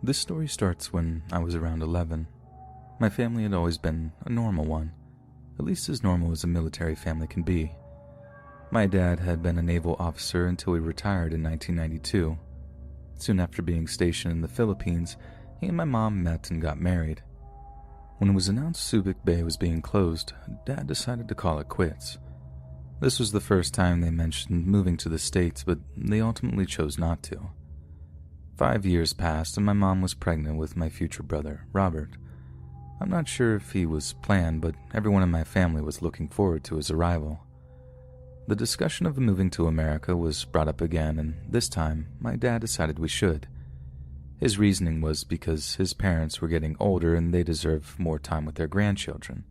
This story starts when I was around 11. My family had always been a normal one, at least as normal as a military family can be. My dad had been a naval officer until he retired in 1992. Soon after being stationed in the Philippines, he and my mom met and got married. When it was announced Subic Bay was being closed, Dad decided to call it quits. This was the first time they mentioned moving to the States, but they ultimately chose not to. 5 years passed and my mom was pregnant with my future brother, Robert. I'm not sure if he was planned, but everyone in my family was looking forward to his arrival. The discussion of moving to America was brought up again, and this time my dad decided we should. His reasoning was because his parents were getting older and they deserve more time with their grandchildren.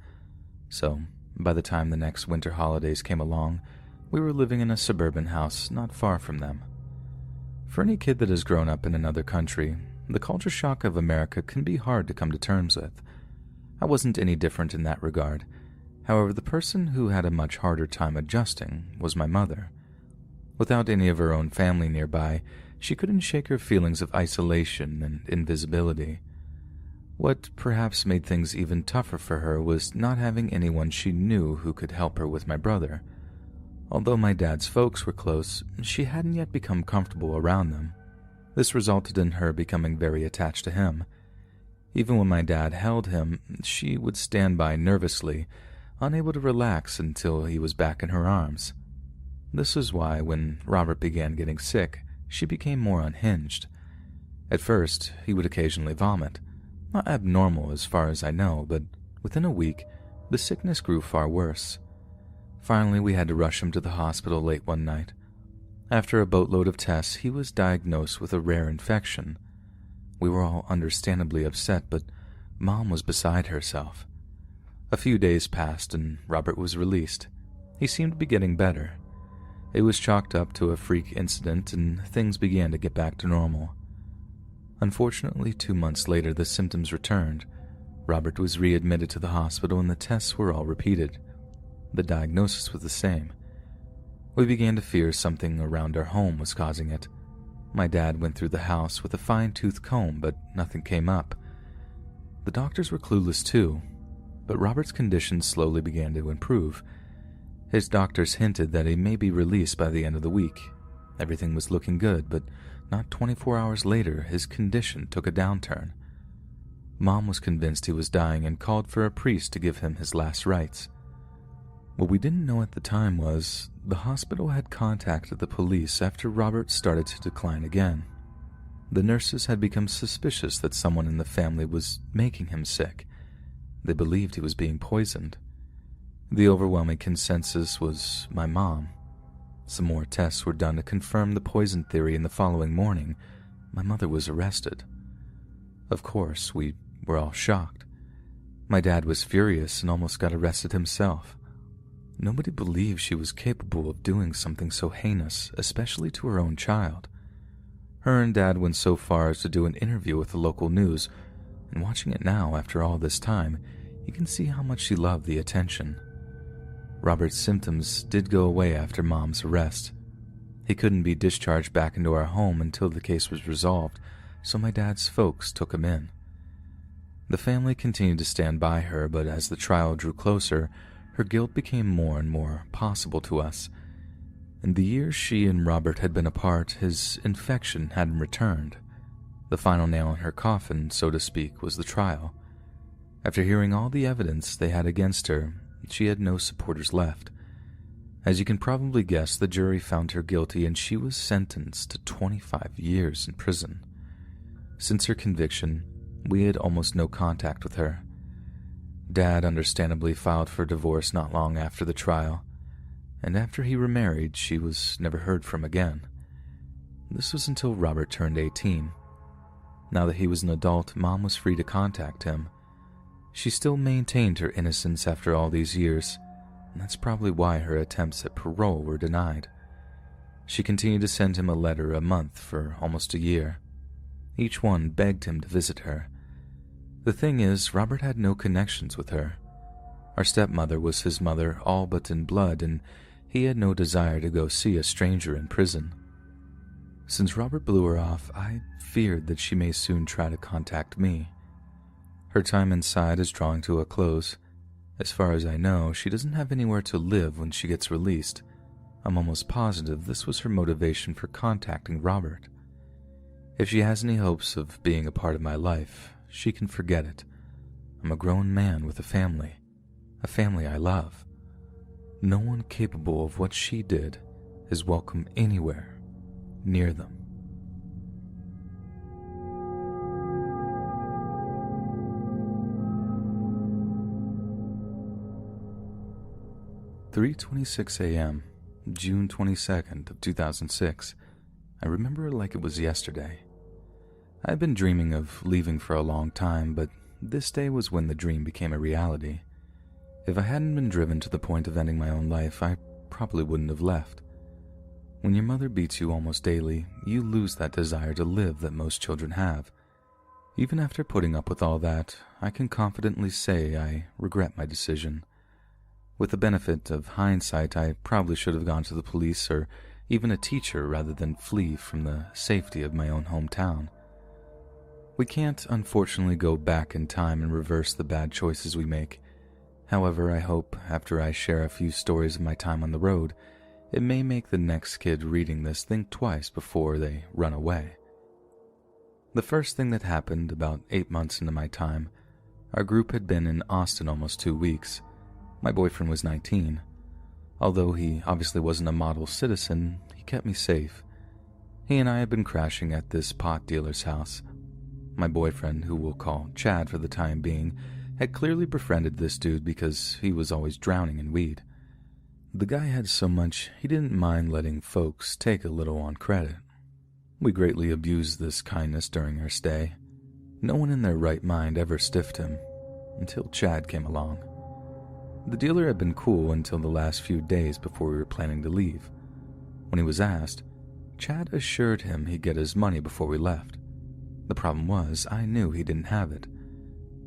So, by the time the next winter holidays came along, we were living in a suburban house not far from them. For any kid that has grown up in another country, the culture shock of America can be hard to come to terms with. I wasn't any different in that regard. However, the person who had a much harder time adjusting was my mother. Without any of her own family nearby, she couldn't shake her feelings of isolation and invisibility. What perhaps made things even tougher for her was not having anyone she knew who could help her with my brother. Although my dad's folks were close, she hadn't yet become comfortable around them. This resulted in her becoming very attached to him. Even when my dad held him, she would stand by nervously, unable to relax until he was back in her arms. This is why, when Robert began getting sick, she became more unhinged. At first, he would occasionally vomit. Not abnormal as far as I know, but within a week, the sickness grew far worse. Finally, we had to rush him to the hospital late one night. After a boatload of tests, he was diagnosed with a rare infection. We were all understandably upset, but Mom was beside herself. A few days passed and Robert was released. He seemed to be getting better. It was chalked up to a freak incident and things began to get back to normal. Unfortunately, 2 months later, the symptoms returned. Robert was readmitted to the hospital and the tests were all repeated. The diagnosis was the same. We began to fear something around our home was causing it. My dad went through the house with a fine-tooth comb, but nothing came up. The doctors were clueless too, but Robert's condition slowly began to improve. His doctors hinted that he may be released by the end of the week. Everything was looking good, but not 24 hours later, his condition took a downturn. Mom was convinced he was dying and called for a priest to give him his last rites. What we didn't know at the time was the hospital had contacted the police after Robert started to decline again. The nurses had become suspicious that someone in the family was making him sick. They believed he was being poisoned. The overwhelming consensus was my mom. Some more tests were done to confirm the poison theory, and the following morning, my mother was arrested. Of course, we were all shocked. My dad was furious and almost got arrested himself. Nobody believed she was capable of doing something so heinous, especially to her own child. Her and Dad went so far as to do an interview with the local news, and watching it now after all this time, you can see how much she loved the attention. Robert's symptoms did go away after Mom's arrest. He couldn't be discharged back into our home until the case was resolved, so my dad's folks took him in. The family continued to stand by her, but as the trial drew closer, her guilt became more and more possible to us. In the years she and Robert had been apart, his infection hadn't returned. The final nail in her coffin, so to speak, was the trial. After hearing all the evidence they had against her, she had no supporters left. As you can probably guess, the jury found her guilty and she was sentenced to 25 years in prison. Since her conviction, we had almost no contact with her. Dad understandably filed for divorce not long after the trial, and after he remarried, she was never heard from again. This was until Robert turned 18. Now that he was an adult, Mom was free to contact him. She still maintained her innocence after all these years, and that's probably why her attempts at parole were denied. She continued to send him a letter a month for almost a year. Each one begged him to visit her. The thing is, Robert had no connections with her. Our stepmother was his mother all but in blood, and he had no desire to go see a stranger in prison. Since Robert blew her off, I feared that she may soon try to contact me. Her time inside is drawing to a close. As far as I know, she doesn't have anywhere to live when she gets released. I'm almost positive this was her motivation for contacting Robert. If she has any hopes of being a part of my life, she can forget it. I'm a grown man with a family I love. No one capable of what she did is welcome anywhere near them. "3:26 a.m., June 22nd of 2006. I remember it like it was yesterday. I've been dreaming of leaving for a long time, but this day was when the dream became a reality. If I hadn't been driven to the point of ending my own life, I probably wouldn't have left. When your mother beats you almost daily, you lose that desire to live that most children have. Even after putting up with all that, I can confidently say I regret my decision. With the benefit of hindsight, I probably should have gone to the police or even a teacher rather than flee from the safety of my own hometown. We can't, unfortunately, go back in time and reverse the bad choices we make. However, I hope, after I share a few stories of my time on the road, it may make the next kid reading this think twice before they run away. The first thing that happened about 8 months into my time, our group had been in Austin almost 2 weeks. My boyfriend was 19. Although he obviously wasn't a model citizen, he kept me safe. He and I had been crashing at this pot dealer's house. My boyfriend, who we'll call Chad for the time being, had clearly befriended this dude because he was always drowning in weed. The guy had so much he didn't mind letting folks take a little on credit. We greatly abused this kindness during our stay. No one in their right mind ever stiffed him, until Chad came along. The dealer had been cool until the last few days before we were planning to leave. When he was asked, Chad assured him he'd get his money before we left. The problem was, I knew he didn't have it.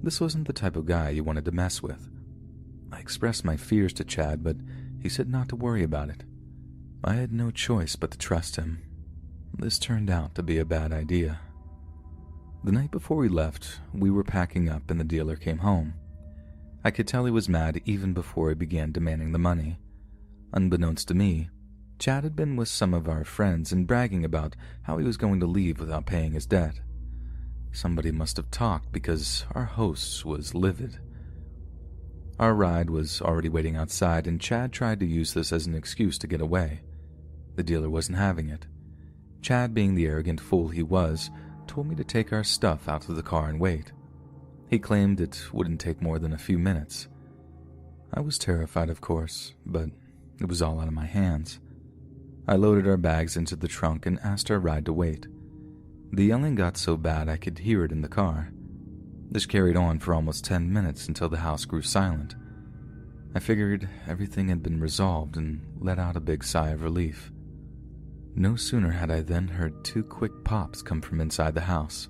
This wasn't the type of guy you wanted to mess with. I expressed my fears to Chad, but he said not to worry about it. I had no choice but to trust him. This turned out to be a bad idea. The night before we left, we were packing up and the dealer came home. I could tell he was mad even before he began demanding the money. Unbeknownst to me, Chad had been with some of our friends and bragging about how he was going to leave without paying his debt. Somebody must have talked because our host was livid. Our ride was already waiting outside and Chad tried to use this as an excuse to get away. The dealer wasn't having it. Chad, being the arrogant fool he was, told me to take our stuff out of the car and wait. He claimed it wouldn't take more than a few minutes. I was terrified, of course, but it was all out of my hands. I loaded our bags into the trunk and asked our ride to wait. The yelling got so bad I could hear it in the car. This carried on for almost 10 minutes until the house grew silent. I figured everything had been resolved and let out a big sigh of relief. No sooner had I then heard 2 quick pops come from inside the house.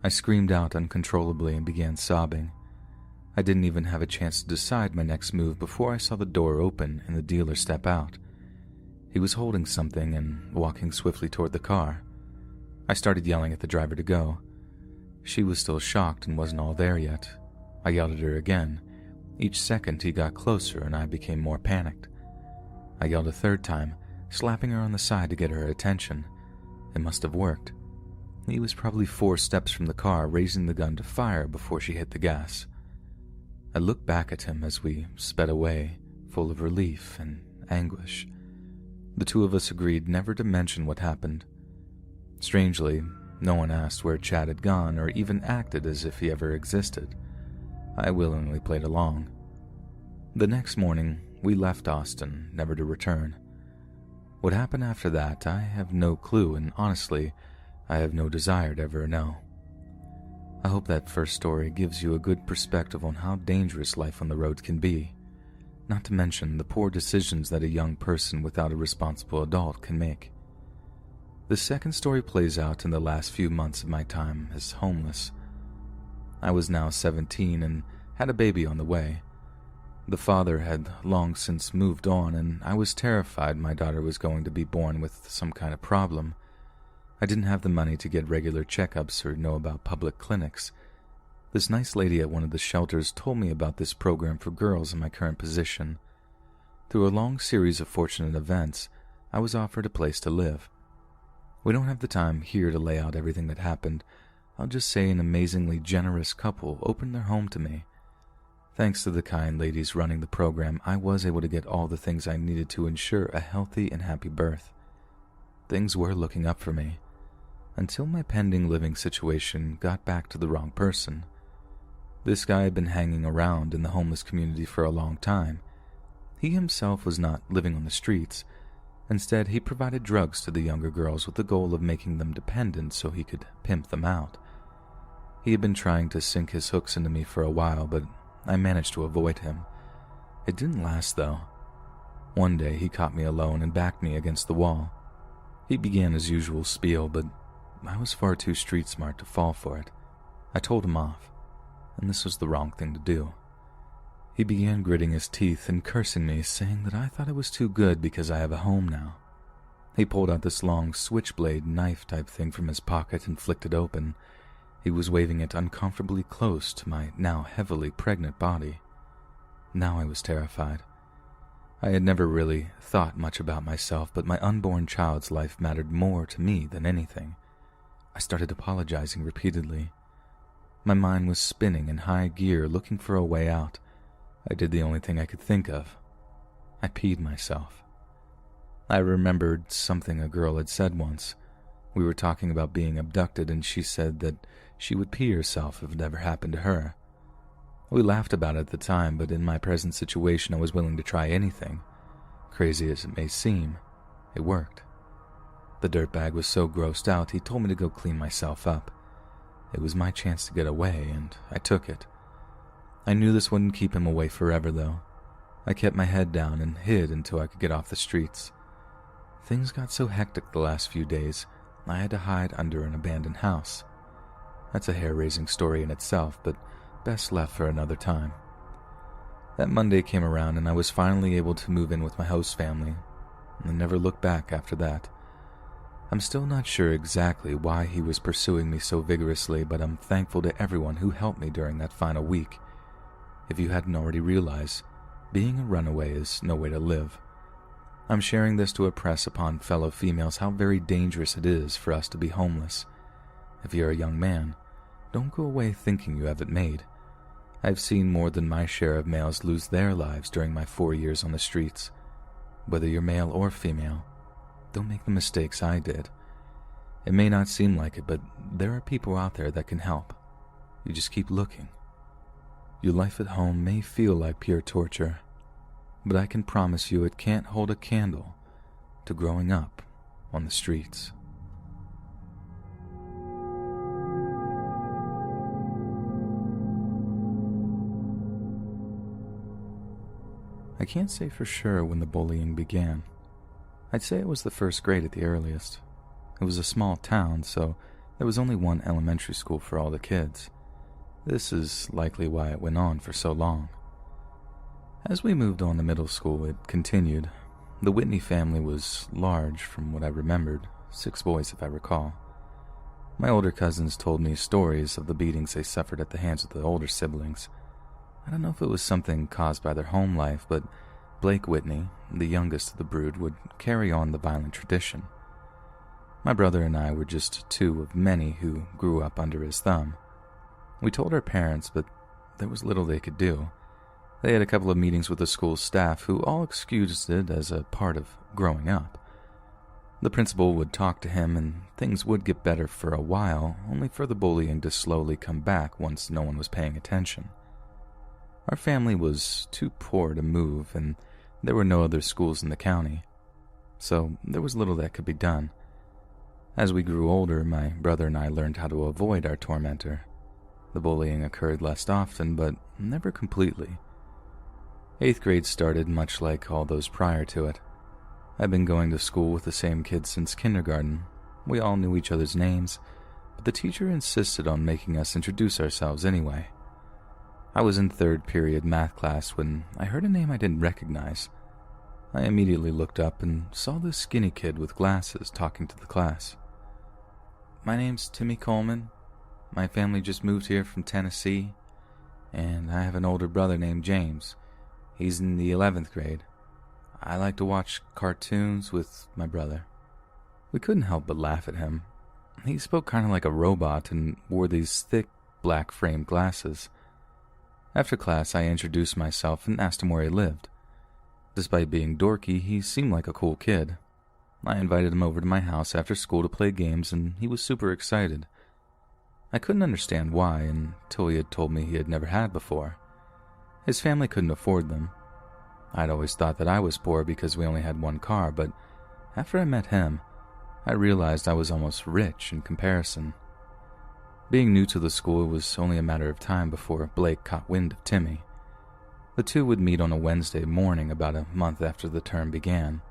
I screamed out uncontrollably and began sobbing. I didn't even have a chance to decide my next move before I saw the door open and the dealer step out. He was holding something and walking swiftly toward the car. I started yelling at the driver to go. She was still shocked and wasn't all there yet. I yelled at her again. Each second he got closer and I became more panicked. I yelled a third time, slapping her on the side to get her attention. It must have worked. He was probably 4 steps from the car, raising the gun to fire before she hit the gas. I looked back at him as we sped away, full of relief and anguish. The 2 of us agreed never to mention what happened. Strangely, no one asked where Chad had gone or even acted as if he ever existed. I willingly played along. The next morning, we left Austin, never to return. What happened after that, I have no clue, and honestly, I have no desire to ever know. I hope that first story gives you a good perspective on how dangerous life on the road can be, not to mention the poor decisions that a young person without a responsible adult can make. The second story plays out in the last few months of my time as homeless. I was now 17 and had a baby on the way. The father had long since moved on, and I was terrified my daughter was going to be born with some kind of problem. I didn't have the money to get regular checkups or know about public clinics. This nice lady at one of the shelters told me about this program for girls in my current position. Through a long series of fortunate events, I was offered a place to live. We don't have the time here to lay out everything that happened. I'll just say an amazingly generous couple opened their home to me. Thanks to the kind ladies running the program, I was able to get all the things I needed to ensure a healthy and happy birth. Things were looking up for me, until my pending living situation got back to the wrong person. This guy had been hanging around in the homeless community for a long time. He himself was not living on the streets. Instead, he provided drugs to the younger girls with the goal of making them dependent so he could pimp them out. He had been trying to sink his hooks into me for a while, but I managed to avoid him. It didn't last, though. One day, he caught me alone and backed me against the wall. He began his usual spiel, but I was far too street smart to fall for it. I told him off, and this was the wrong thing to do. He began gritting his teeth and cursing me, saying that I thought it was too good because I have a home now. He pulled out this long switchblade knife-type thing from his pocket and flicked it open. He was waving it uncomfortably close to my now heavily pregnant body. Now I was terrified. I had never really thought much about myself, but my unborn child's life mattered more to me than anything. I started apologizing repeatedly. My mind was spinning in high gear, looking for a way out. I did the only thing I could think of. I peed myself. I remembered something a girl had said once. We were talking about being abducted, and she said that she would pee herself if it ever happened to her. We laughed about it at the time, but in my present situation I was willing to try anything. Crazy as it may seem, it worked. The dirtbag was so grossed out, he told me to go clean myself up. It was my chance to get away, and I took it. I knew this wouldn't keep him away forever, though. I kept my head down and hid until I could get off the streets. Things got so hectic the last few days, I had to hide under an abandoned house. That's a hair-raising story in itself, but best left for another time. That Monday came around, and I was finally able to move in with my host family, and I never looked back after that. I'm still not sure exactly why he was pursuing me so vigorously, but I'm thankful to everyone who helped me during that final week. If you hadn't already realized, being a runaway is no way to live. I'm sharing this to impress upon fellow females how very dangerous it is for us to be homeless. If you're a young man, don't go away thinking you have it made. I've seen more than my share of males lose their lives during my 4 years on the streets. Whether you're male or female, don't make the mistakes I did. It may not seem like it, but there are people out there that can help. You just keep looking. Your life at home may feel like pure torture, but I can promise you it can't hold a candle to growing up on the streets. I can't say for sure when the bullying began. I'd say it was the first grade at the earliest. It was a small town, so there was only one elementary school for all the kids. This is likely why it went on for so long. As we moved on to middle school, it continued. The Whitney family was large from what I remembered, 6 boys if I recall. My older cousins told me stories of the beatings they suffered at the hands of the older siblings. I don't know if it was something caused by their home life, but Blake Whitney, the youngest of the brood, would carry on the violent tradition. My brother and I were just 2 of many who grew up under his thumb. We told our parents, but there was little they could do. They had a couple of meetings with the school staff who all excused it as a part of growing up. The principal would talk to him and things would get better for a while, only for the bullying to slowly come back once no one was paying attention. Our family was too poor to move and there were no other schools in the county, so there was little that could be done. As we grew older, my brother and I learned how to avoid our tormentor. The bullying occurred less often, but never completely. 8th grade started much like all those prior to it. I'd been going to school with the same kids since kindergarten. We all knew each other's names, but the teacher insisted on making us introduce ourselves anyway. I was in 3rd period math class when I heard a name I didn't recognize. I immediately looked up and saw this skinny kid with glasses talking to the class. My name's Timmy Coleman. My family just moved here from Tennessee, and I have an older brother named James. He's in the 11th grade. I like to watch cartoons with my brother." We couldn't help but laugh at him. He spoke kind of like a robot and wore these thick, black-framed glasses. After class, I introduced myself and asked him where he lived. Despite being dorky, he seemed like a cool kid. I invited him over to my house after school to play games, and he was super excited. I couldn't understand why until he had told me he had never had before. His family couldn't afford them. I'd always thought that I was poor because we only had one car, but after I met him, I realized I was almost rich in comparison. Being new to the school, it was only a matter of time before Blake caught wind of Timmy. The two would meet on a Wednesday morning about a month after the term began.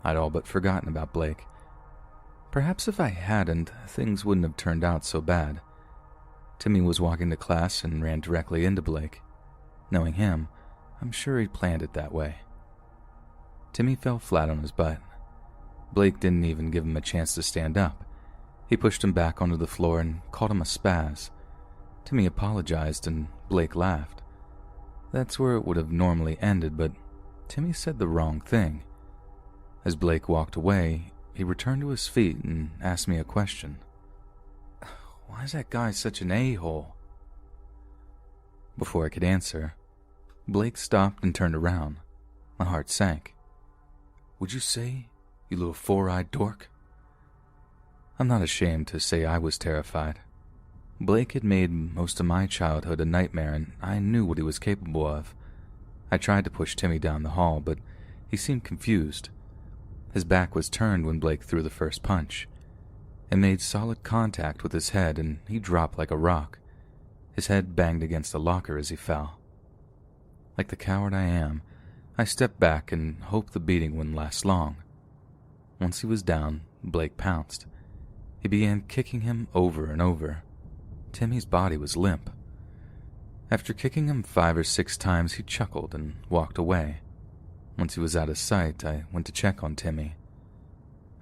I'd all but forgotten about Blake. Perhaps if I hadn't, things wouldn't have turned out so bad. Timmy was walking to class and ran directly into Blake. Knowing him, I'm sure he'd planned it that way. Timmy fell flat on his butt. Blake didn't even give him a chance to stand up. He pushed him back onto the floor and called him a spaz. Timmy apologized and Blake laughed. That's where it would have normally ended, but Timmy said the wrong thing. As Blake walked away, he returned to his feet and asked me a question. "Why is that guy such an a-hole?" Before I could answer, Blake stopped and turned around. My heart sank. "Would you say, you little four-eyed dork?" I'm not ashamed to say I was terrified. Blake had made most of my childhood a nightmare, and I knew what he was capable of. I tried to push Timmy down the hall, but he seemed confused. His back was turned when Blake threw the first punch. It made solid contact with his head, and he dropped like a rock. His head banged against a locker as he fell. Like the coward I am, I stepped back and hoped the beating wouldn't last long. Once he was down, Blake pounced. He began kicking him over and over. Timmy's body was limp. After kicking him 5 or 6 times, he chuckled and walked away. Once he was out of sight, I went to check on Timmy.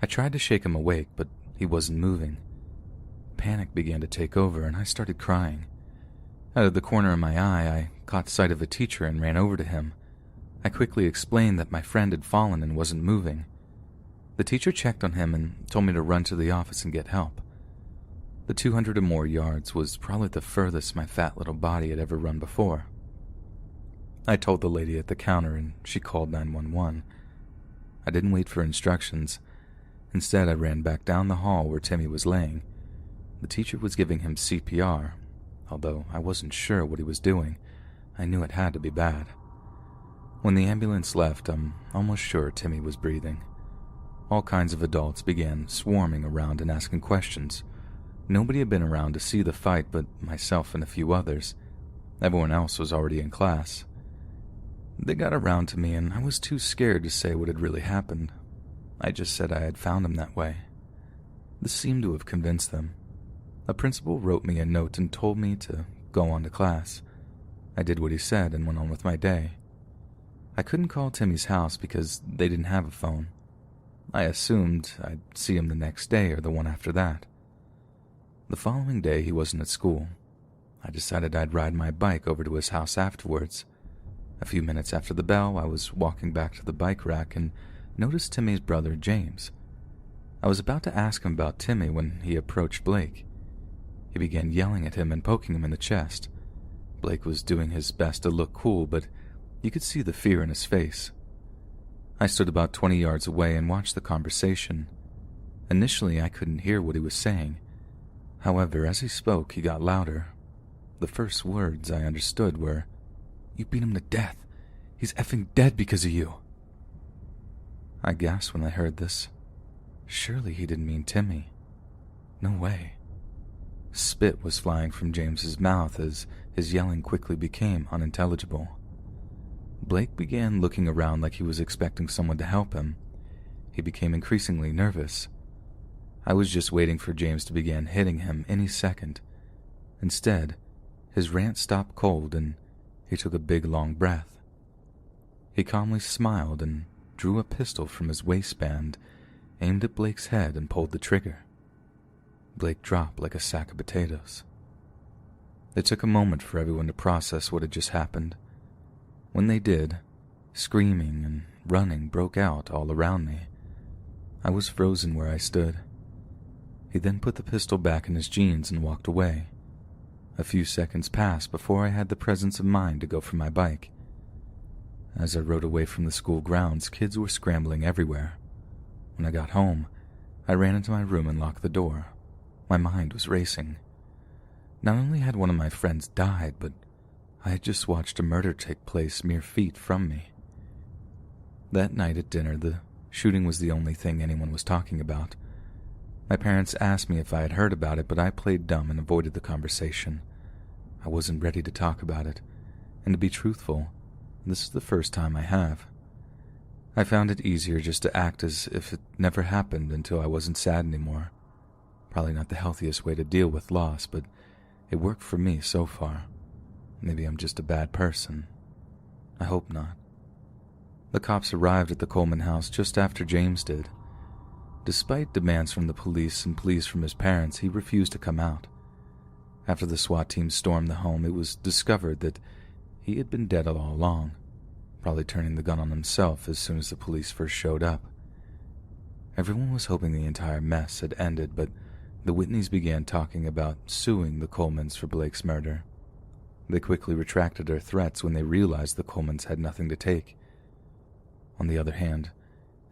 I tried to shake him awake, but he wasn't moving. Panic began to take over, and I started crying. Out of the corner of my eye, I caught sight of a teacher and ran over to him. I quickly explained that my friend had fallen and wasn't moving. The teacher checked on him and told me to run to the office and get help. The 200 or more yards was probably the furthest my fat little body had ever run before. I told the lady at the counter and she called 911. I didn't wait for instructions. Instead, I ran back down the hall where Timmy was laying. The teacher was giving him CPR, although I wasn't sure what he was doing. I knew it had to be bad. When the ambulance left, I'm almost sure Timmy was breathing. All kinds of adults began swarming around and asking questions. Nobody had been around to see the fight but myself and a few others. Everyone else was already in class. They got around to me and I was too scared to say what had really happened. I just said I had found him that way. This seemed to have convinced them. A principal wrote me a note and told me to go on to class. I did what he said and went on with my day. I couldn't call Timmy's house because they didn't have a phone. I assumed I'd see him the next day or the one after that. The following day, he wasn't at school. I decided I'd ride my bike over to his house afterwards. A few minutes after the bell, I was walking back to the bike rack and noticed Timmy's brother, James. I was about to ask him about Timmy when he approached Blake. He began yelling at him and poking him in the chest. Blake was doing his best to look cool, but you could see the fear in his face. I stood about 20 yards away and watched the conversation. Initially, I couldn't hear what he was saying. However, as he spoke, he got louder. The first words I understood were, "You beat him to death. He's effing dead because of you." I gasped when I heard this. Surely he didn't mean Timmy. No way. Spit was flying from James's mouth as his yelling quickly became unintelligible. Blake began looking around like he was expecting someone to help him. He became increasingly nervous. I was just waiting for James to begin hitting him any second. Instead, his rant stopped cold and he took a big long breath. He calmly smiled and drew a pistol from his waistband, aimed at Blake's head and pulled the trigger. Blake dropped like a sack of potatoes. It took a moment for everyone to process what had just happened. When they did, screaming and running broke out all around me. I was frozen where I stood. He then put the pistol back in his jeans and walked away. A few seconds passed before I had the presence of mind to go for my bike. As I rode away from the school grounds, kids were scrambling everywhere. When I got home, I ran into my room and locked the door. My mind was racing. Not only had one of my friends died, but I had just watched a murder take place mere feet from me. That night at dinner, the shooting was the only thing anyone was talking about. My parents asked me if I had heard about it, but I played dumb and avoided the conversation. I wasn't ready to talk about it, and to be truthful, this is the first time I have. I found it easier just to act as if it never happened until I wasn't sad anymore. Probably not the healthiest way to deal with loss, but it worked for me so far. Maybe I'm just a bad person. I hope not. The cops arrived at the Coleman house just after James did. Despite demands from the police and pleas from his parents, he refused to come out. After the SWAT team stormed the home, it was discovered that he had been dead all along, probably turning the gun on himself as soon as the police first showed up. Everyone was hoping the entire mess had ended, but the Whitneys began talking about suing the Colemans for Blake's murder. They quickly retracted their threats when they realized the Colemans had nothing to take. On the other hand,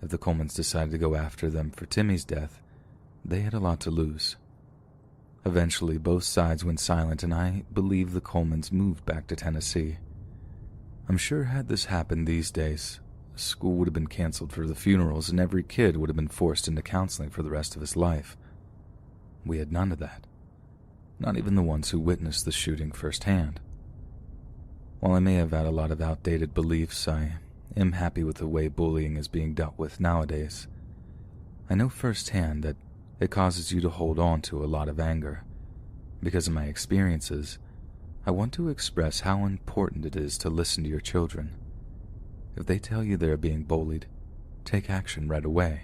if the Colemans decided to go after them for Timmy's death, they had a lot to lose. Eventually, both sides went silent, and I believe the Colemans moved back to Tennessee. I'm sure had this happened these days, school would have been canceled for the funerals, and every kid would have been forced into counseling for the rest of his life. We had none of that. Not even the ones who witnessed the shooting firsthand. While I may have had a lot of outdated beliefs, I am happy with the way bullying is being dealt with nowadays. I know firsthand that it causes you to hold on to a lot of anger. Because of my experiences, I want to express how important it is to listen to your children. If they tell you they're being bullied, take action right away.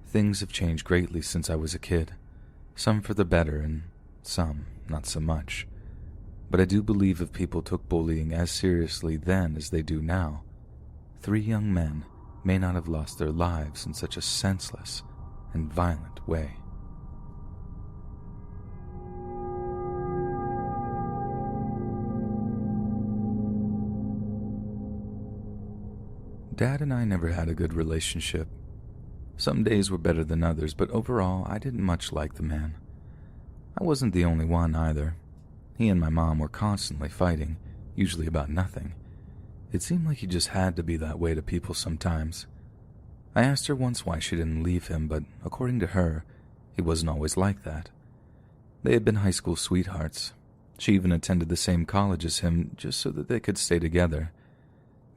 Things have changed greatly since I was a kid, some for the better and some not so much. But I do believe if people took bullying as seriously then as they do now, 3 young men may not have lost their lives in such a senseless and violent way. Dad and I never had a good relationship. Some days were better than others, but overall I didn't much like the man. I wasn't the only one either. He and my mom were constantly fighting, usually about nothing. It seemed like he just had to be that way to people sometimes. I asked her once why she didn't leave him, but according to her, he wasn't always like that. They had been high school sweethearts. She even attended the same college as him just so that they could stay together.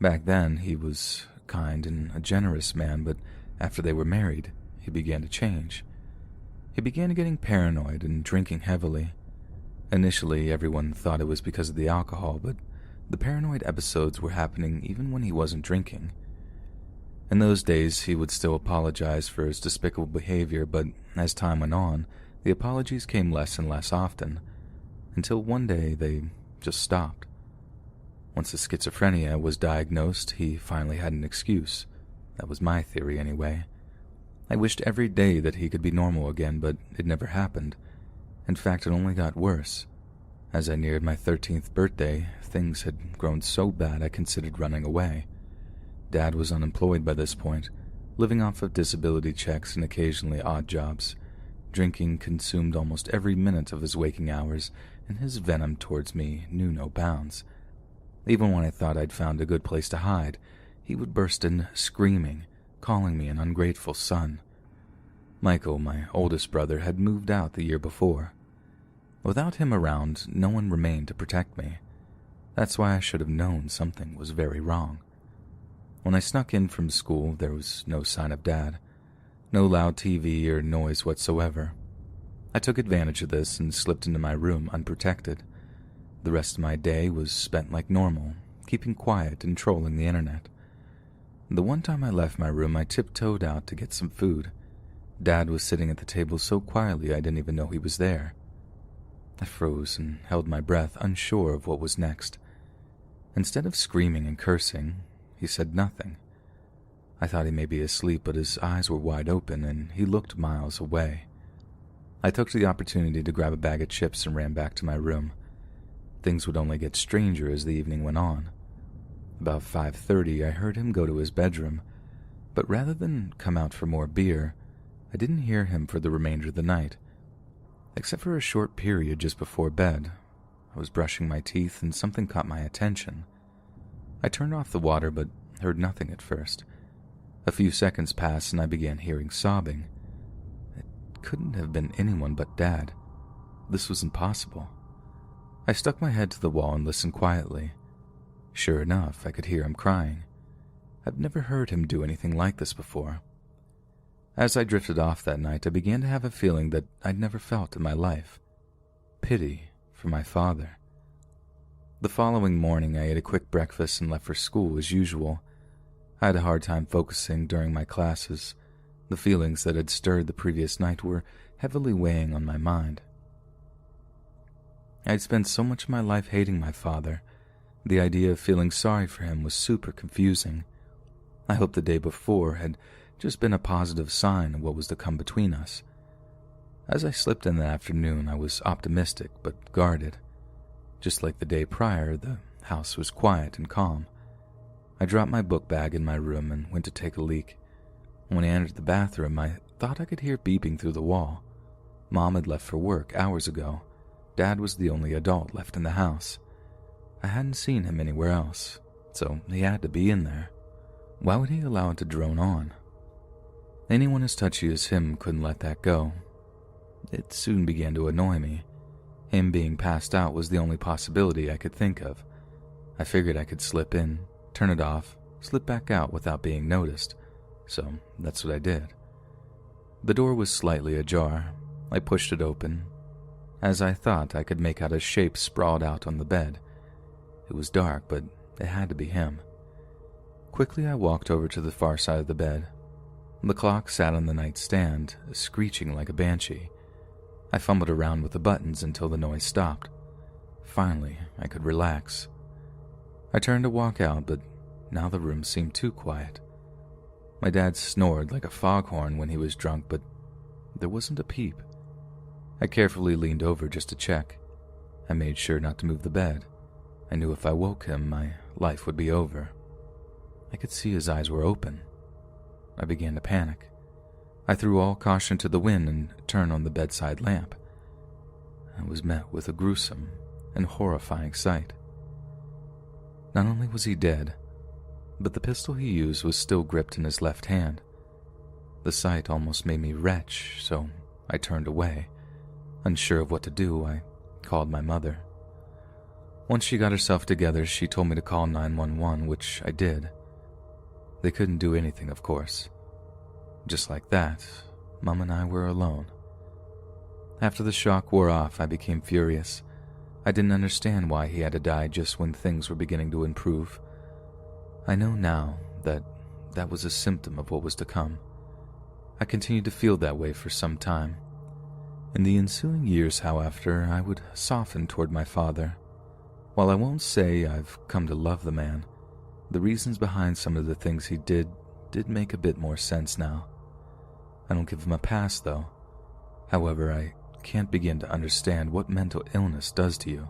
Back then, he was kind and a generous man, but after they were married, he began to change. He began getting paranoid and drinking heavily. Initially, everyone thought it was because of the alcohol, but the paranoid episodes were happening even when he wasn't drinking. In those days, he would still apologize for his despicable behavior, but as time went on, the apologies came less and less often, until one day they just stopped. Once the schizophrenia was diagnosed, he finally had an excuse. That was my theory anyway. I wished every day that he could be normal again, but it never happened. In fact, it only got worse. As I neared my 13th birthday, things had grown so bad I considered running away. Dad was unemployed by this point, living off of disability checks and occasionally odd jobs. Drinking consumed almost every minute of his waking hours, and his venom towards me knew no bounds. Even when I thought I'd found a good place to hide, he would burst in screaming, calling me an ungrateful son. Michael, my oldest brother, had moved out the year before. Without him around, no one remained to protect me. That's why I should have known something was very wrong. When I snuck in from school, there was no sign of Dad. No loud TV or noise whatsoever. I took advantage of this and slipped into my room unprotected. The rest of my day was spent like normal, keeping quiet and trolling the internet. The one time I left my room, I tiptoed out to get some food. Dad was sitting at the table so quietly I didn't even know he was there. I froze and held my breath, unsure of what was next. Instead of screaming and cursing, he said nothing. I thought he may be asleep, but his eyes were wide open and he looked miles away. I took the opportunity to grab a bag of chips and ran back to my room. Things would only get stranger as the evening went on. About 5:30, I heard him go to his bedroom, but rather than come out for more beer, I didn't hear him for the remainder of the night. Except for a short period just before bed, I was brushing my teeth and something caught my attention. I turned off the water but heard nothing at first. A few seconds passed and I began hearing sobbing. It couldn't have been anyone but Dad. This was impossible. I stuck my head to the wall and listened quietly. Sure enough, I could hear him crying. I've never heard him do anything like this before. As I drifted off that night, I began to have a feeling that I'd never felt in my life. Pity for my father. The following morning, I ate a quick breakfast and left for school as usual. I had a hard time focusing during my classes. The feelings that had stirred the previous night were heavily weighing on my mind. I'd spent so much of my life hating my father. The idea of feeling sorry for him was super confusing. I hoped the day before had just been a positive sign of what was to come between us. As I slept in the afternoon, I was optimistic but guarded. Just like the day prior, the house was quiet and calm. I dropped my book bag in my room and went to take a leak. When I entered the bathroom, I thought I could hear beeping through the wall. Mom had left for work hours ago. Dad was the only adult left in the house. I hadn't seen him anywhere else, so he had to be in there. Why would he allow it to drone on? Anyone as touchy as him couldn't let that go. It soon began to annoy me. Him being passed out was the only possibility I could think of. I figured I could slip in, turn it off, slip back out without being noticed, so that's what I did. The door was slightly ajar. I pushed it open. As I thought, I could make out a shape sprawled out on the bed. It was dark, but it had to be him. Quickly, I walked over to the far side of the bed. The clock sat on the nightstand, screeching like a banshee. I fumbled around with the buttons until the noise stopped. Finally, I could relax. I turned to walk out, but now the room seemed too quiet. My dad snored like a foghorn when he was drunk, but there wasn't a peep. I carefully leaned over just to check. I made sure not to move the bed. I knew if I woke him, my life would be over. I could see his eyes were open. I began to panic. I threw all caution to the wind and turned on the bedside lamp. I was met with a gruesome and horrifying sight. Not only was he dead, but the pistol he used was still gripped in his left hand. The sight almost made me retch, so I turned away. Unsure of what to do, I called my mother. Once she got herself together, she told me to call 911, which I did. They couldn't do anything, of course. Just like that, Mom and I were alone. After the shock wore off, I became furious. I didn't understand why he had to die just when things were beginning to improve. I know now that that was a symptom of what was to come. I continued to feel that way for some time. In the ensuing years, however, I would soften toward my father. While I won't say I've come to love the man, the reasons behind some of the things he did make a bit more sense now. I don't give him a pass, though. However, I can't begin to understand what mental illness does to you.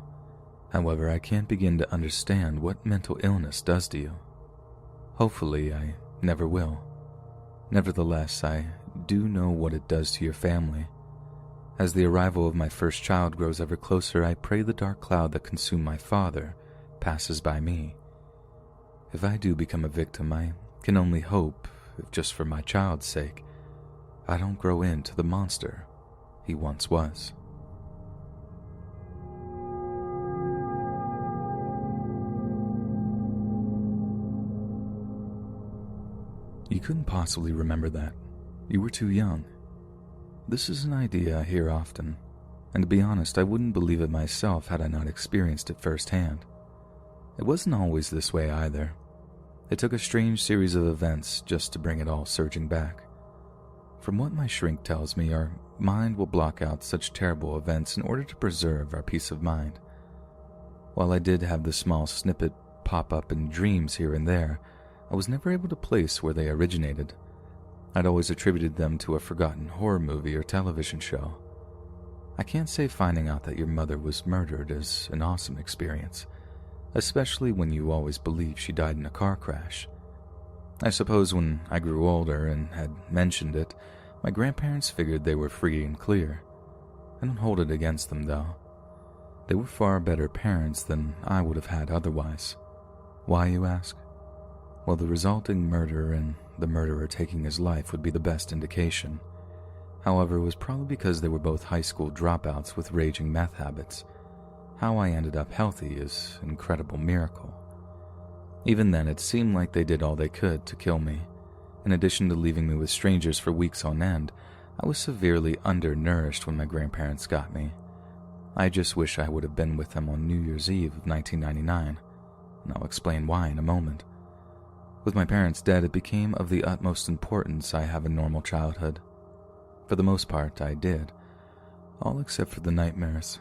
Hopefully, I never will. Nevertheless, I do know what it does to your family. As the arrival of my first child grows ever closer, I pray the dark cloud that consumed my father passes by me. If I do become a victim, I can only hope, if just for my child's sake, I don't grow into the monster he once was. You couldn't possibly remember that. You were too young. This is an idea I hear often, and to be honest, I wouldn't believe it myself had I not experienced it firsthand. It wasn't always this way either. It took a strange series of events just to bring it all surging back. From what my shrink tells me, our mind will block out such terrible events in order to preserve our peace of mind. While I did have the small snippet pop up in dreams here and there, I was never able to place where they originated. I'd always attributed them to a forgotten horror movie or television show. I can't say finding out that your mother was murdered is an awesome experience, especially when you always believe she died in a car crash. I suppose when I grew older and had mentioned it, my grandparents figured they were free and clear. I don't hold it against them, though. They were far better parents than I would have had otherwise. Why, you ask? Well, the resulting murder and the murderer taking his life would be the best indication. However, it was probably because they were both high school dropouts with raging meth habits. How I ended up healthy is an incredible miracle. Even then, it seemed like they did all they could to kill me. In addition to leaving me with strangers for weeks on end, I was severely undernourished when my grandparents got me. I just wish I would have been with them on New Year's Eve of 1999, and I'll explain why in a moment. With my parents dead, it became of the utmost importance I have a normal childhood. For the most part, I did, all except for the nightmares.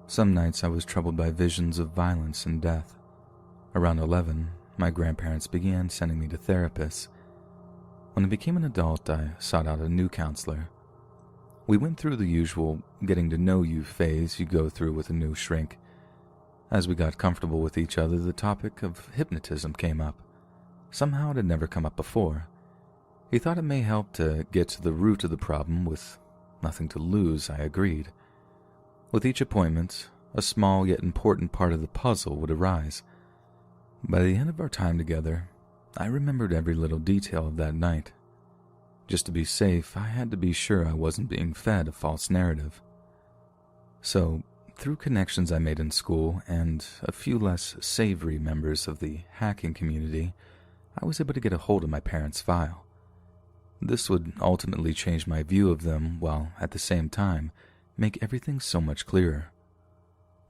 Some nights I was troubled by visions of violence and death. Around 11, my grandparents began sending me to therapists. When I became an adult, I sought out a new counselor. We went through the usual getting-to-know-you phase you go through with a new shrink. As we got comfortable with each other, the topic of hypnotism came up. Somehow it had never come up before. He thought it may help to get to the root of the problem. With nothing to lose, I agreed. With each appointment, a small yet important part of the puzzle would arise. By the end of our time together, I remembered every little detail of that night. Just to be safe, I had to be sure I wasn't being fed a false narrative. So, through connections I made in school and a few less savory members of the hacking community, I was able to get a hold of my parents' file. This would ultimately change my view of them, while at the same time make everything so much clearer.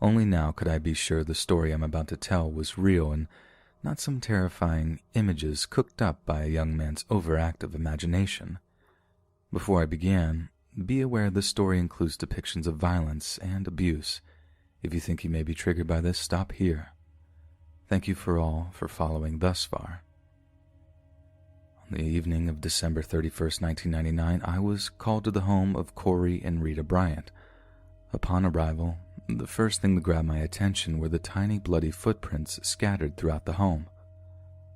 Only now could I be sure the story I'm about to tell was real and not some terrifying images cooked up by a young man's overactive imagination. Before I began, be aware this story includes depictions of violence and abuse. If you think you may be triggered by this, stop here. Thank you for following thus far. On the evening of December 31st, 1999, I was called to the home of Corey and Rita Bryant. Upon arrival, the first thing to grab my attention were the tiny bloody footprints scattered throughout the home.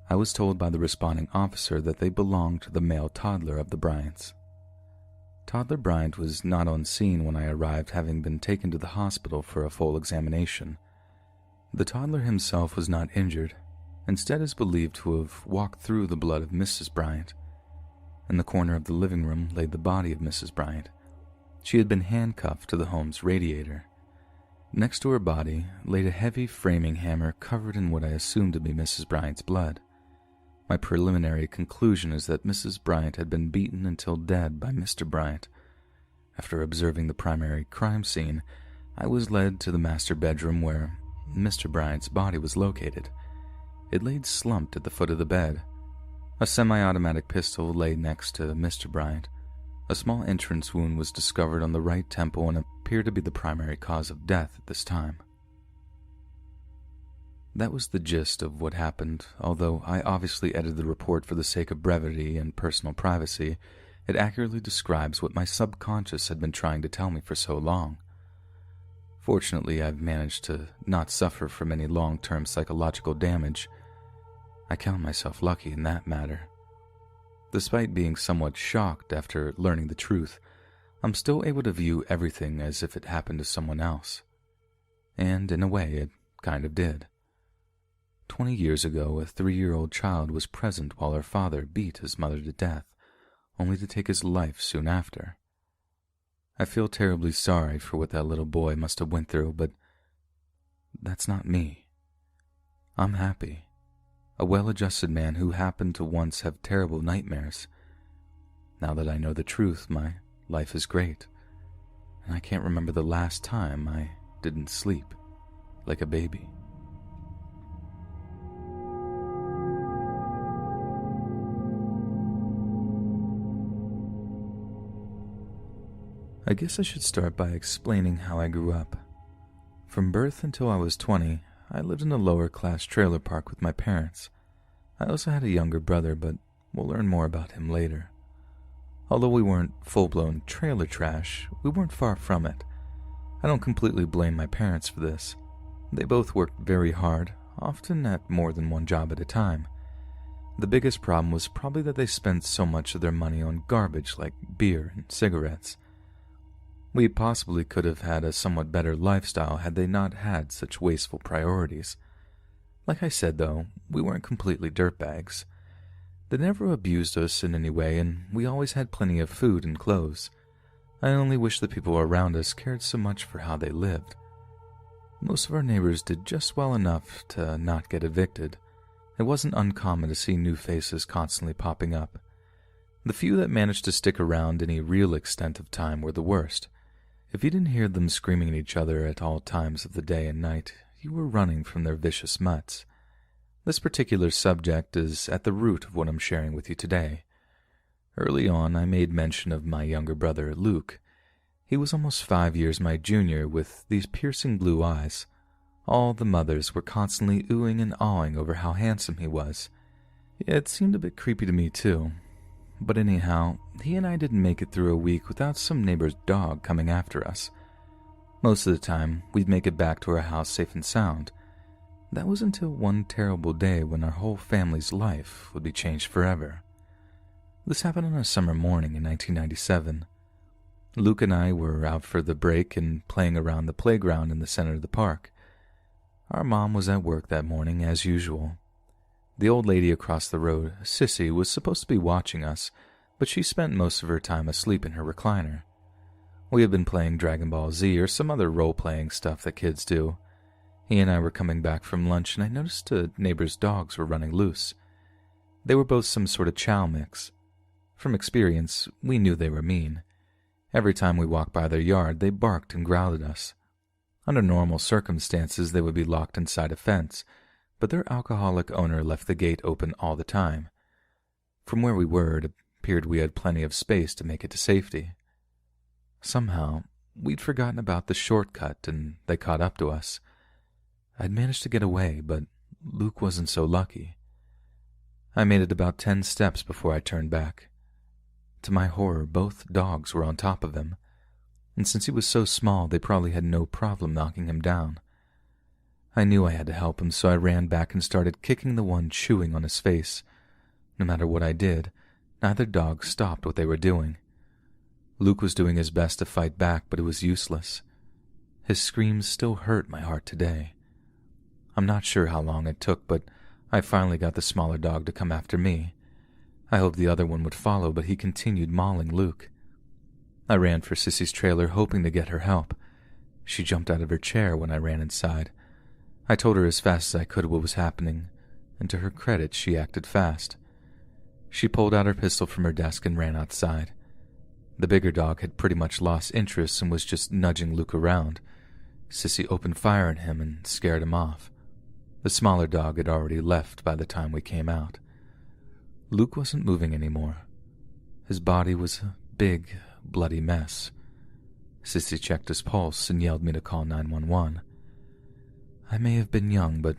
I was told by the responding officer that they belonged to the male toddler of the Bryants. Toddler Bryant was not on scene when I arrived, having been taken to the hospital for a full examination. The toddler himself was not injured, instead is believed to have walked through the blood of Mrs. Bryant. In the corner of the living room lay the body of Mrs. Bryant. She had been handcuffed to the home's radiator. Next to her body laid a heavy framing hammer covered in what I assumed to be Mrs. Bryant's blood. My preliminary conclusion is that Mrs. Bryant had been beaten until dead by Mr. Bryant. After observing the primary crime scene, I was led to the master bedroom where Mr. Bryant's body was located. It laid slumped at the foot of the bed. A semi-automatic pistol lay next to Mr. Bryant. A small entrance wound was discovered on the right temple and appeared to be the primary cause of death at this time. That was the gist of what happened. Although I obviously edited the report for the sake of brevity and personal privacy, it accurately describes what my subconscious had been trying to tell me for so long. Fortunately, I've managed to not suffer from any long-term psychological damage. I count myself lucky in that matter. Despite being somewhat shocked after learning the truth, I'm still able to view everything as if it happened to someone else. And in a way, it kind of did. 20 years ago, a 3-year-old child was present while her father beat his mother to death, only to take his life soon after. I feel terribly sorry for what that little boy must have went through, but that's not me. I'm happy. A well-adjusted man who happened to once have terrible nightmares. Now that I know the truth, my life is great, and I can't remember the last time I didn't sleep like a baby. I guess I should start by explaining how I grew up. From birth until I was 20, I lived in a lower-class trailer park with my parents. I also had a younger brother, but we'll learn more about him later. Although we weren't full-blown trailer trash, we weren't far from it. I don't completely blame my parents for this. They both worked very hard, often at more than one job at a time. The biggest problem was probably that they spent so much of their money on garbage like beer and cigarettes. We possibly could have had a somewhat better lifestyle had they not had such wasteful priorities. Like I said, though, we weren't completely dirtbags. They never abused us in any way, and we always had plenty of food and clothes. I only wish the people around us cared so much for how they lived. Most of our neighbors did just well enough to not get evicted. It wasn't uncommon to see new faces constantly popping up. The few that managed to stick around any real extent of time were the worst. If you didn't hear them screaming at each other at all times of the day and night, you were running from their vicious mutts. This particular subject is at the root of what I'm sharing with you today. Early on, I made mention of my younger brother, Luke. He was almost 5 years my junior, with these piercing blue eyes. All the mothers were constantly oohing and awing over how handsome he was. It seemed a bit creepy to me, too. But anyhow, he and I didn't make it through a week without some neighbor's dog coming after us. Most of the time, we'd make it back to our house safe and sound. That was until one terrible day when our whole family's life would be changed forever. This happened on a summer morning in 1997. Luke and I were out for the break and playing around the playground in the center of the park. Our mom was at work that morning as usual. The old lady across the road, Sissy, was supposed to be watching us, but she spent most of her time asleep in her recliner. We had been playing Dragon Ball Z or some other role-playing stuff that kids do. He and I were coming back from lunch, and I noticed a neighbor's dogs were running loose. They were both some sort of chow mix. From experience, we knew they were mean. Every time we walked by their yard, they barked and growled at us. Under normal circumstances, they would be locked inside a fence, but their alcoholic owner left the gate open all the time. From where we were, it appeared we had plenty of space to make it to safety. Somehow, we'd forgotten about the shortcut, and they caught up to us. I'd managed to get away, but Luke wasn't so lucky. I made it about 10 steps before I turned back. To my horror, both dogs were on top of him, and since he was so small, they probably had no problem knocking him down. I knew I had to help him, so I ran back and started kicking the one chewing on his face. No matter what I did, neither dog stopped what they were doing. Luke was doing his best to fight back, but it was useless. His screams still hurt my heart today. I'm not sure how long it took, but I finally got the smaller dog to come after me. I hoped the other one would follow, but he continued mauling Luke. I ran for Sissy's trailer, hoping to get her help. She jumped out of her chair when I ran inside. I told her as fast as I could what was happening, and to her credit, she acted fast. She pulled out her pistol from her desk and ran outside. The bigger dog had pretty much lost interest and was just nudging Luke around. Sissy opened fire at him and scared him off. The smaller dog had already left by the time we came out. Luke wasn't moving anymore. His body was a big, bloody mess. Sissy checked his pulse and yelled me to call 911. I may have been young, but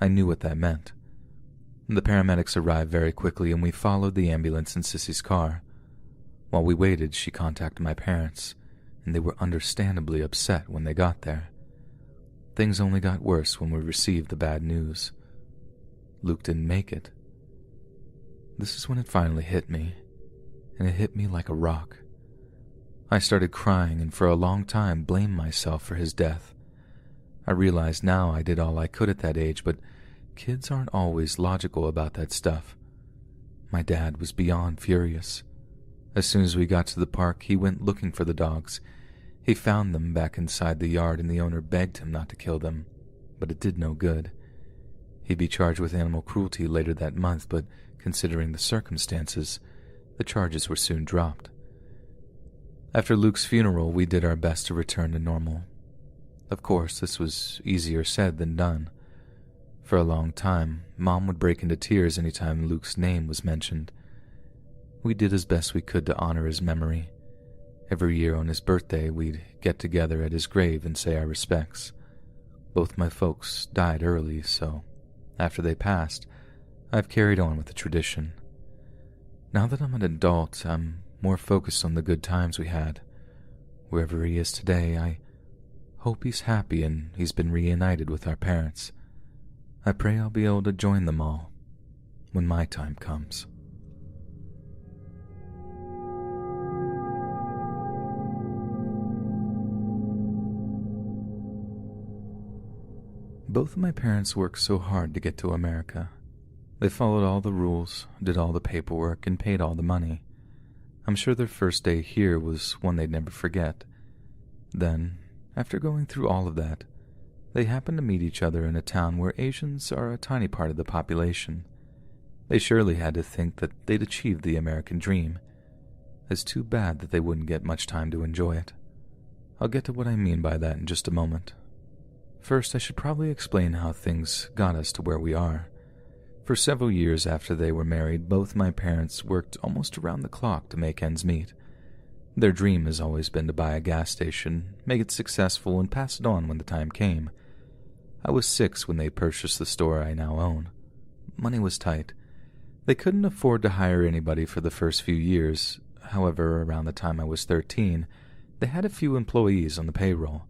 I knew what that meant. The paramedics arrived very quickly, and we followed the ambulance in Sissy's car. While we waited, she contacted my parents, and they were understandably upset when they got there. Things only got worse when we received the bad news. Luke didn't make it. This is when it finally hit me, and it hit me like a rock. I started crying and for a long time blamed myself for his death. I realize now I did all I could at that age, but kids aren't always logical about that stuff. My dad was beyond furious. As soon as we got to the park, he went looking for the dogs. He found them back inside the yard, and the owner begged him not to kill them, but it did no good. He'd be charged with animal cruelty later that month, but considering the circumstances, the charges were soon dropped. After Luke's funeral, we did our best to return to normal. Of course, this was easier said than done. For a long time, Mom would break into tears any time Luke's name was mentioned. We did as best we could to honor his memory. Every year on his birthday, we'd get together at his grave and say our respects. Both my folks died early, so after they passed, I've carried on with the tradition. Now that I'm an adult, I'm more focused on the good times we had. Wherever he is today, I hope he's happy and he's been reunited with our parents. I pray I'll be able to join them all when my time comes. Both of my parents worked so hard to get to America. They followed all the rules, did all the paperwork, and paid all the money. I'm sure their first day here was one they'd never forget. Then, after going through all of that, they happened to meet each other in a town where Asians are a tiny part of the population. They surely had to think that they'd achieved the American dream. It's too bad that they wouldn't get much time to enjoy it. I'll get to what I mean by that in just a moment. First, I should probably explain how things got us to where we are. For several years after they were married, both my parents worked almost around the clock to make ends meet. Their dream has always been to buy a gas station, make it successful, and pass it on when the time came. I was 6 when they purchased the store I now own. Money was tight. They couldn't afford to hire anybody for the first few years. However, around the time I was 13, they had a few employees on the payroll.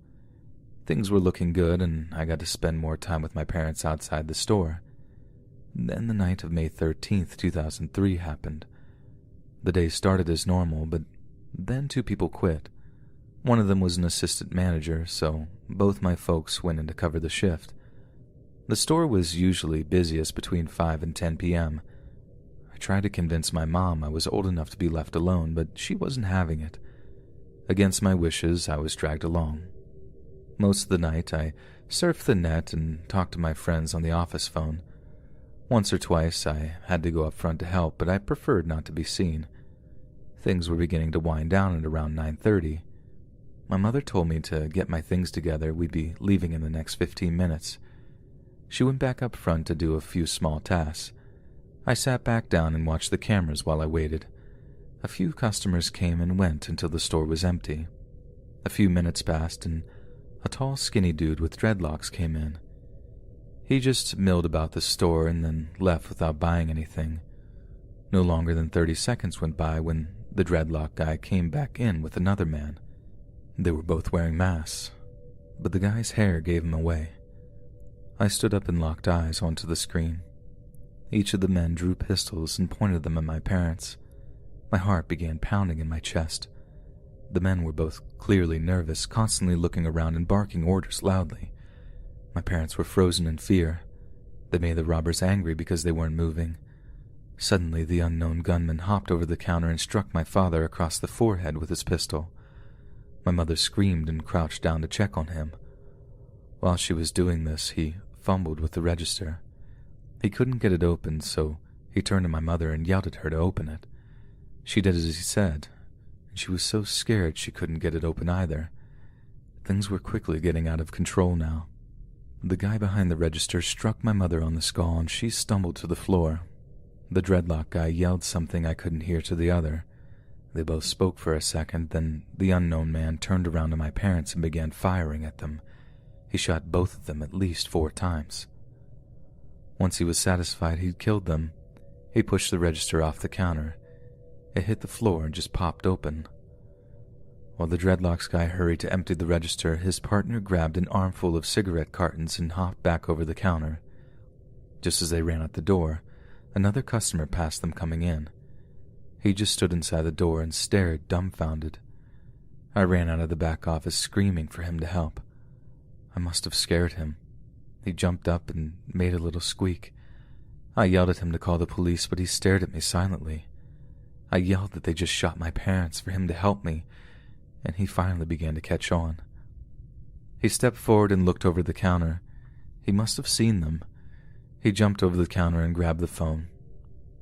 Things were looking good, and I got to spend more time with my parents outside the store. Then the night of May 13th, 2003 happened. The day started as normal, but then 2 people quit. One of them was an assistant manager, so both my folks went in to cover the shift. The store was usually busiest between 5 and 10 p.m. I tried to convince my mom I was old enough to be left alone, but she wasn't having it. Against my wishes, I was dragged along. Most of the night, I surfed the net and talked to my friends on the office phone. Once or twice, I had to go up front to help, but I preferred not to be seen. Things were beginning to wind down at around 9:30. My mother told me to get my things together. We'd be leaving in the next 15 minutes. She went back up front to do a few small tasks. I sat back down and watched the cameras while I waited. A few customers came and went until the store was empty. A few minutes passed, and a tall, skinny dude with dreadlocks came in. He just milled about the store and then left without buying anything. No longer than 30 seconds went by when the dreadlock guy came back in with another man. They were both wearing masks, but the guy's hair gave him away. I stood up and locked eyes onto the screen. Each of the men drew pistols and pointed them at my parents. My heart began pounding in my chest. The men were both clearly nervous, constantly looking around and barking orders loudly. My parents were frozen in fear. They made the robbers angry because they weren't moving. Suddenly, the unknown gunman hopped over the counter and struck my father across the forehead with his pistol. My mother screamed and crouched down to check on him. While she was doing this, he fumbled with the register. He couldn't get it open, so he turned to my mother and yelled at her to open it. She did as he said, and she was so scared she couldn't get it open either. Things were quickly getting out of control now. The guy behind the register struck my mother on the skull and she stumbled to the floor. The dreadlock guy yelled something I couldn't hear to the other. They both spoke for a second, then the unknown man turned around to my parents and began firing at them. He shot both of them at least 4 times. Once he was satisfied he'd killed them, he pushed the register off the counter. It hit the floor and just popped open. While the dreadlocks guy hurried to empty the register, his partner grabbed an armful of cigarette cartons and hopped back over the counter. Just as they ran out the door, another customer passed them coming in. He just stood inside the door and stared, dumbfounded. I ran out of the back office screaming for him to help. I must have scared him. He jumped up and made a little squeak. I yelled at him to call the police, but he stared at me silently. I yelled that they just shot my parents, for him to help me, and he finally began to catch on. He stepped forward and looked over the counter. He must have seen them. He jumped over the counter and grabbed the phone.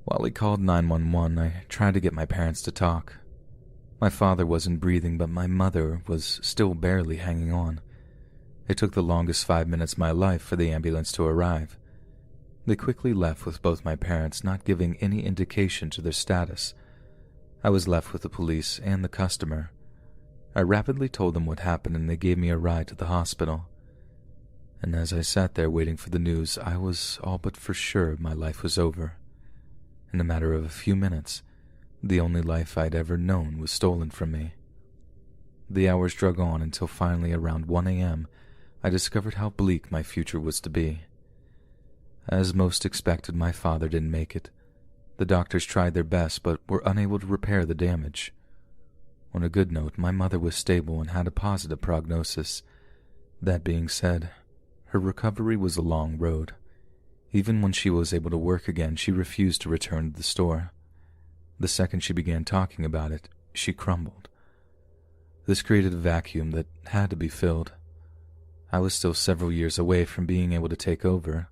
While he called 911, I tried to get my parents to talk. My father wasn't breathing, but my mother was still barely hanging on. It took the longest 5 minutes of my life for the ambulance to arrive. They quickly left with both my parents, not giving any indication to their status. I was left with the police and the customer. I rapidly told them what happened and they gave me a ride to the hospital. And as I sat there waiting for the news, I was all but for sure my life was over. In a matter of a few minutes, the only life I'd ever known was stolen from me. The hours drug on until finally around 1 a.m., I discovered how bleak my future was to be. As most expected, my father didn't make it. The doctors tried their best but were unable to repair the damage. On a good note, my mother was stable and had a positive prognosis. That being said, her recovery was a long road. Even when she was able to work again, she refused to return to the store. The second she began talking about it, she crumbled. This created a vacuum that had to be filled. I was still several years away from being able to take over.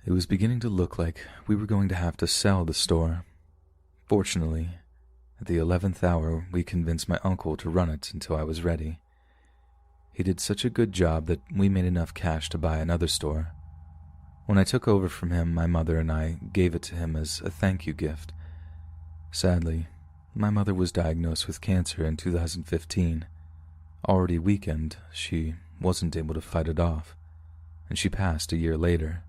It was beginning to look like we were going to have to sell the store. Fortunately, at the 11th hour, we convinced my uncle to run it until I was ready. He did such a good job that we made enough cash to buy another store. When I took over from him, my mother and I gave it to him as a thank you gift. Sadly, my mother was diagnosed with cancer in 2015. Already weakened, she wasn't able to fight it off, and she passed a year later.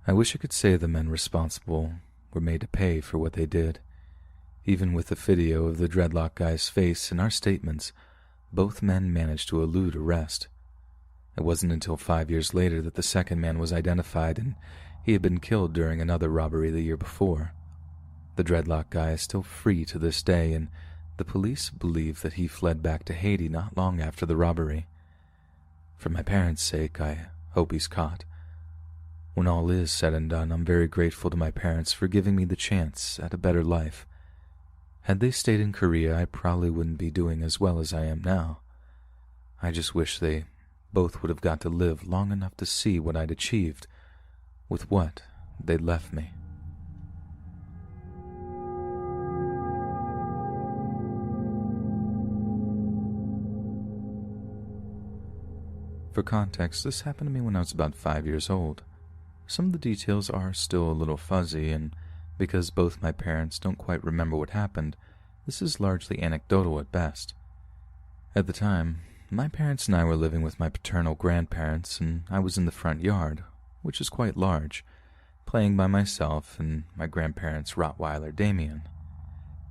I wish I could say the men responsible were made to pay for what they did. Even with the video of the dreadlock guy's face in our statements, both men managed to elude arrest. It wasn't until 5 years later that the second man was identified, and he had been killed during another robbery the year before. The dreadlock guy is still free to this day, and the police believe that he fled back to Haiti not long after the robbery. For my parents' sake, I hope he's caught. When all is said and done, I'm very grateful to my parents for giving me the chance at a better life. Had they stayed in Korea, I probably wouldn't be doing as well as I am now. I just wish they both would have got to live long enough to see what I'd achieved with what they'd left me. For context, this happened to me when I was about 5 years old. Some of the details are still a little fuzzy, and because both my parents don't quite remember what happened, this is largely anecdotal at best. At the time, my parents and I were living with my paternal grandparents, and I was in the front yard, which is quite large, playing by myself and my grandparents' Rottweiler, Damien.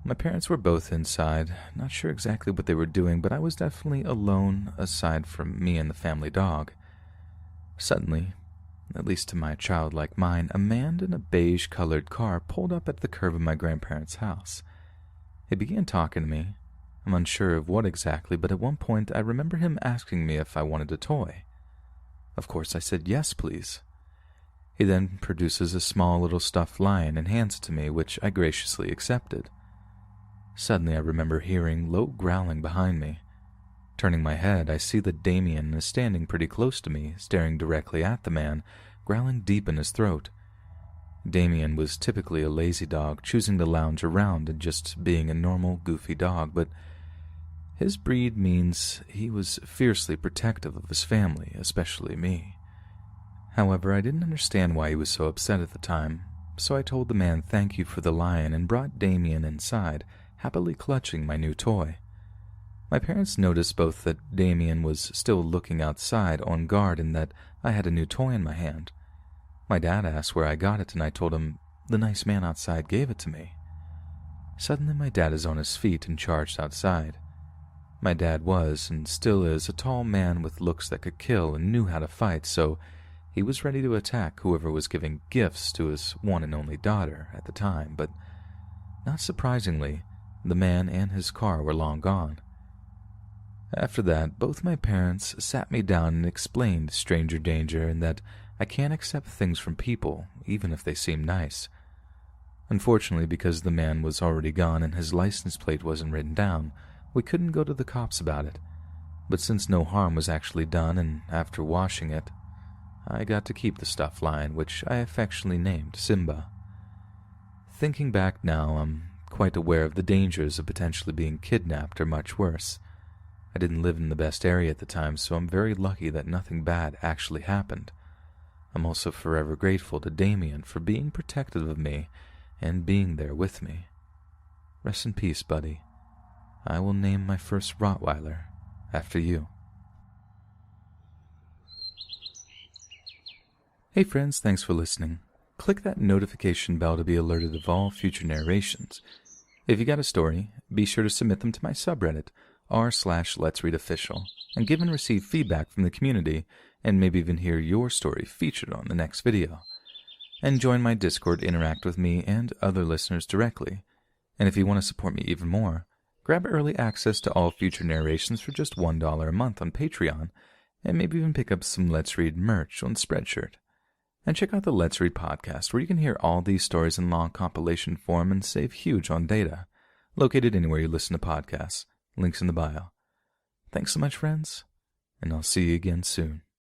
My parents were both inside, not sure exactly what they were doing, but I was definitely alone aside from me and the family dog. Suddenly, at least to my childlike mind, a man in a beige-colored car pulled up at the curb of my grandparents' house. He began talking to me. I'm unsure of what exactly, but at one point I remember him asking me if I wanted a toy. Of course I said yes, please. He then produces a small little stuffed lion and hands it to me, which I graciously accepted. Suddenly I remember hearing low growling behind me. Turning my head, I see that Damien is standing pretty close to me, staring directly at the man, growling deep in his throat. Damien was typically a lazy dog, choosing to lounge around and just being a normal, goofy dog, but his breed means he was fiercely protective of his family, especially me. However, I didn't understand why he was so upset at the time, so I told the man thank you for the lion and brought Damien inside, happily clutching my new toy. My parents noticed both that Damien was still looking outside on guard and that I had a new toy in my hand. My dad asked where I got it, and I told him the nice man outside gave it to me. Suddenly my dad is on his feet and charged outside. My dad was, and still is, a tall man with looks that could kill and knew how to fight, so he was ready to attack whoever was giving gifts to his one and only daughter at the time, but not surprisingly, the man and his car were long gone. After that, both my parents sat me down and explained stranger danger and that I can't accept things from people, even if they seem nice. Unfortunately, because the man was already gone and his license plate wasn't written down, we couldn't go to the cops about it. But since no harm was actually done, and after washing it, I got to keep the stuffed lion, which I affectionately named Simba. Thinking back now, I'm quite aware of the dangers of potentially being kidnapped or much worse. I didn't live in the best area at the time, so I'm very lucky that nothing bad actually happened. I'm also forever grateful to Damien for being protective of me and being there with me. Rest in peace, buddy. I will name my first Rottweiler after you. Hey friends, thanks for listening. Click that notification bell to be alerted of all future narrations. If you got a story, be sure to submit them to my subreddit, r/Let'sReadOfficial, and give and receive feedback from the community, and maybe even hear your story featured on the next video. And join my Discord to interact with me and other listeners directly. And if you want to support me even more, grab early access to all future narrations for just $1 a month on Patreon, and maybe even pick up some Let's Read merch on Spreadshirt. And check out the Let's Read podcast, where you can hear all these stories in long compilation form and save huge on data. Located anywhere you listen to podcasts. Links in the bio. Thanks so much, friends, and I'll see you again soon.